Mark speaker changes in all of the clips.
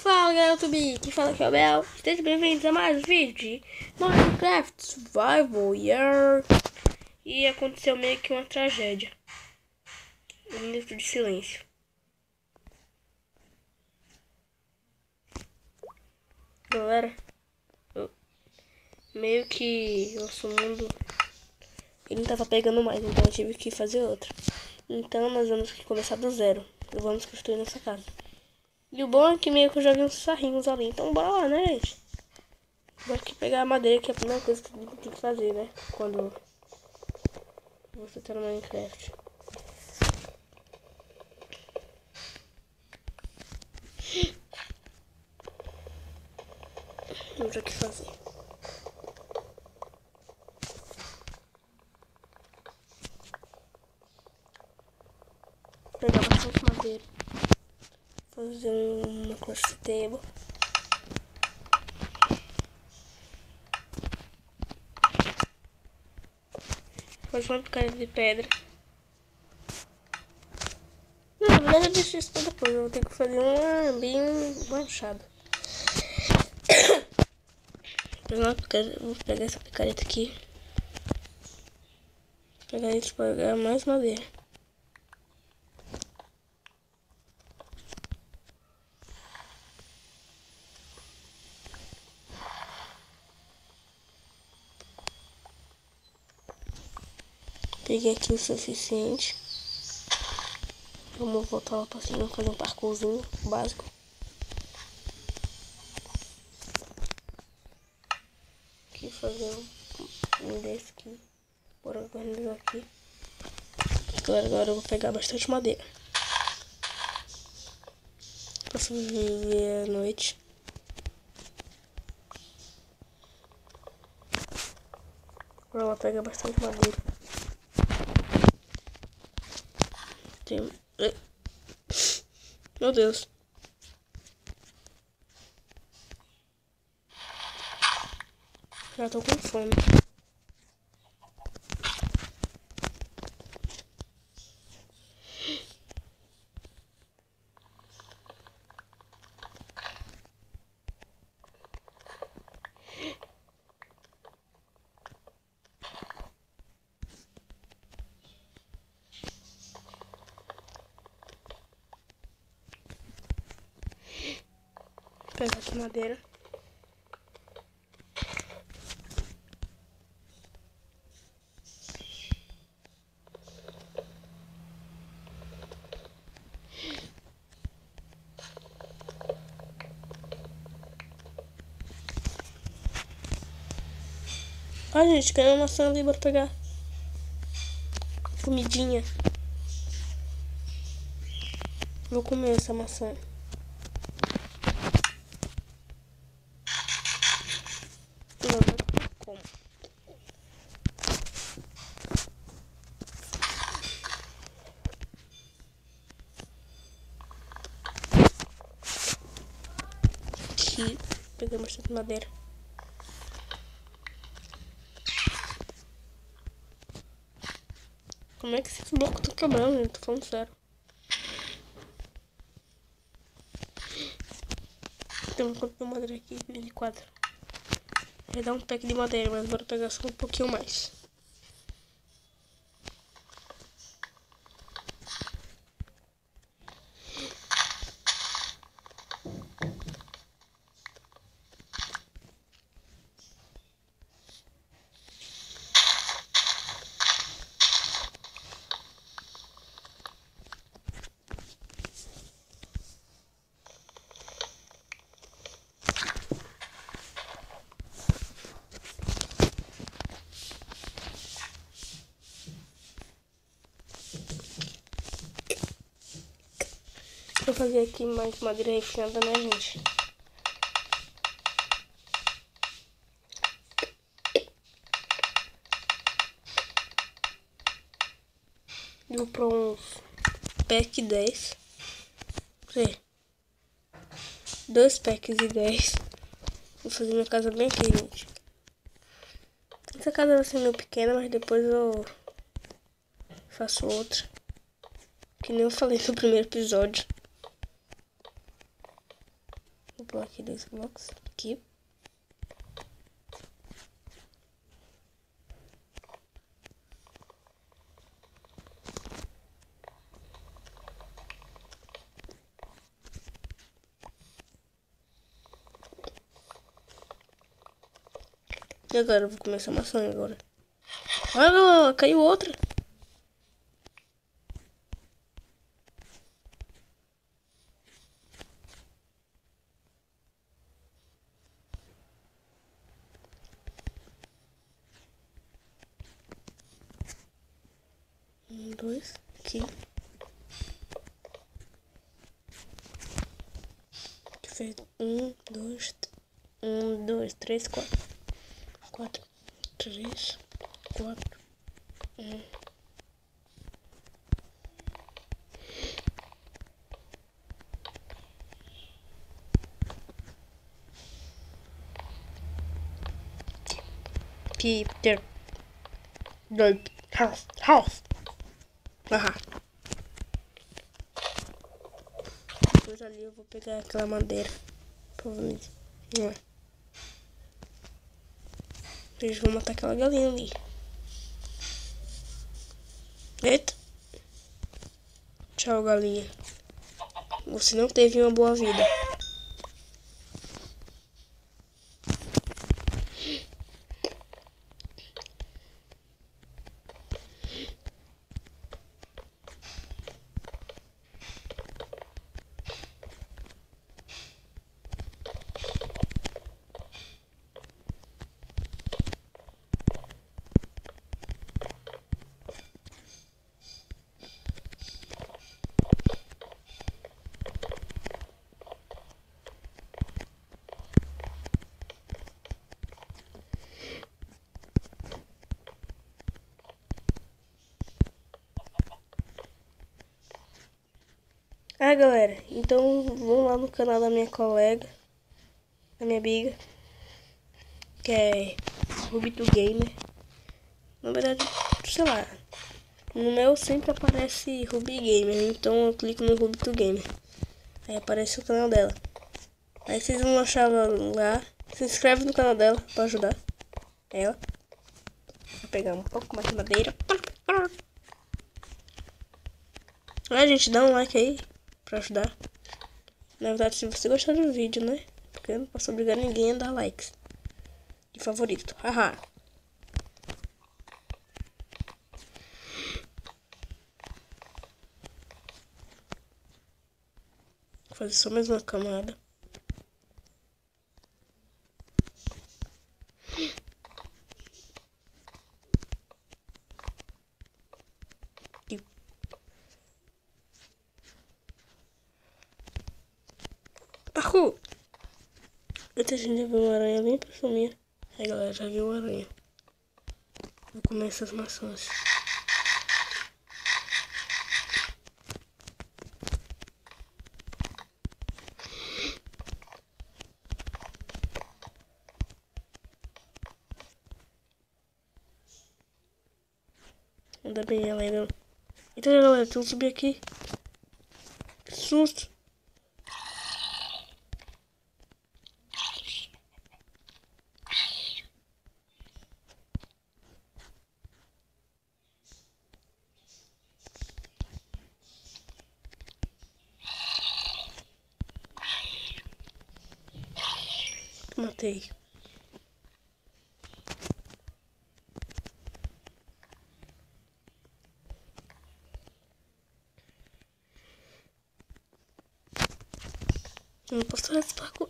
Speaker 1: Fala galera do YouTube, quem fala aqui é o Bel. Sejam bem-vindos a mais um vídeo de Minecraft Survival Year. E aconteceu meio que uma tragédia. Um minuto de silêncio. Galera, meio que nosso mundo ele não tava pegando mais, então eu tive que fazer outra. Então nós vamos começar do zero. Vamos construir nossa casa. E o bom é que meio que eu já vi uns sarrinhos ali. Então bora lá, né, gente? Vou aqui pegar a madeira, que é a primeira coisa que tem que fazer, né? Quando você tá no Minecraft. Vamos aqui fazer. Pegar bastante madeira. Fazer uma costa table. Fazer uma picada de pedra. Não, na verdade eu deixo isso pra depois. Eu vou ter que fazer uma bem manchada. Vou pegar essa picareta aqui. Pegar isso para pegar mais madeira. Peguei aqui o suficiente. Vamos voltar lá pra cima, fazer um parkourzinho básico. Aqui fazer um desse aqui. Bora organizar aqui. Agora eu vou pegar bastante madeira pra sobreviver à noite. Agora eu vou pegar bastante madeira. Tem... Meu Deus. Já tô com fome. Vou pegar aqui madeira. Ah, gente, caiu uma maçã ali, bora pegar. Comidinha. Vou comer essa maçã. Não como. Aqui, peguei bastante madeira. Como é que esses blocos estão quebrando, gente? Tô falando sério. Tem um quanto de madeira aqui, de 4. Vai dar um pack de madeira, mas bora pegar só um pouquinho mais. Vou fazer aqui mais madeira refinada, né, gente? Vou pra uns pack 10. Ver. 2 packs de 10. Vou fazer minha casa bem aqui, gente. Essa casa vai ser meio pequena, mas depois eu faço outra. Que nem eu falei no primeiro episódio. Vou pular aqui 2 blocos. Aqui. E agora eu vou começar a maçã agora. Ah, caiu outra. Um, dois, aqui. Que fez um, dois, três, quatro. 4, 3, 4, 1. Peter. House. Aham. Depois ali eu vou pegar aquela madeira. Provavelmente. Não é. Eles vão matar aquela galinha ali. Eita. Tchau, galinha. Você não teve uma boa vida. Ah, galera, então vamos lá no canal da minha colega, da minha amiga, que é Rubito Gamer. Na verdade, sei lá, no meu sempre aparece Ruby Gamer, então eu clico no Rubito Gamer. Aí aparece o canal dela. Aí vocês vão achar lá, se inscreve no canal dela pra ajudar ela. Vou pegar um pouco mais de madeira. Ah, gente, dá um like aí pra ajudar. Na verdade, se você gostar do vídeo, né? Porque eu não posso obrigar ninguém a dar likes. De favorito. Haha. Vou fazer só mais uma camada. Aqui. Arru! Eita, a gente já viu uma aranha bem pra minha. Aí, galera, já viu uma aranha. Vou comer essas maçãs. Ainda bem, ela ainda... Então, galera, deixa eu subir aqui. Que susto. Matei. Eu não posso fazer esse parkour.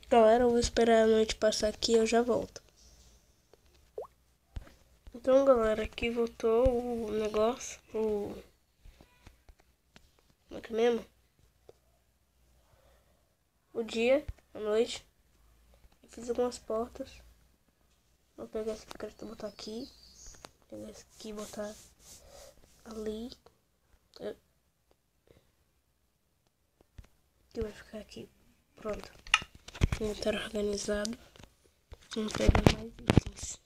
Speaker 1: Galera, eu vou esperar a noite passar aqui e eu já volto. Então, galera, aqui voltou o negócio. Como é que é mesmo? O dia, a noite. Eu fiz algumas portas. Vou pegar esse cartão e botar aqui. Pegar esse aqui e botar ali. Que vai ficar aqui. Pronto. Inventário organizado. Vamos pegar mais itens.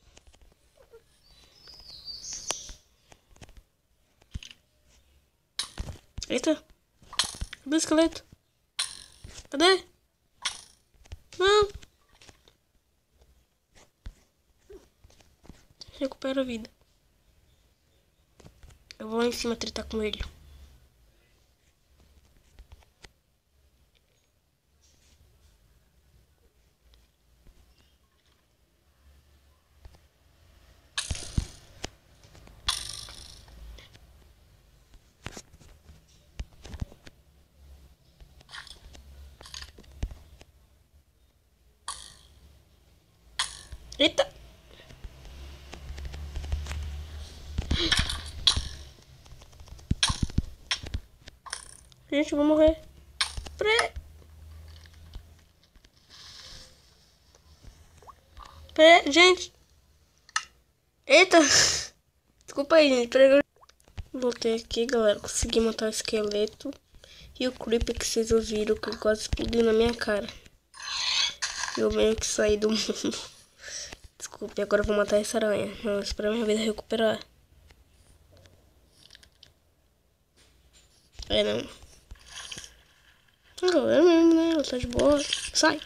Speaker 1: Eita! Cadê o esqueleto? Cadê? Não! Recupera a vida. Eu vou lá em cima tretar com ele. Eita! Gente, eu vou morrer. Gente! Eita! Desculpa aí, gente. Voltei aqui, galera. Consegui matar o esqueleto. E o creeper que vocês ouviram, que quase explodiu na minha cara. Eu meio que saí do mundo. Desculpe, agora eu vou matar essa aranha. Não, esperar minha vida recuperar. É, não. Não, é mesmo, né? Ela tá de boa. Sai.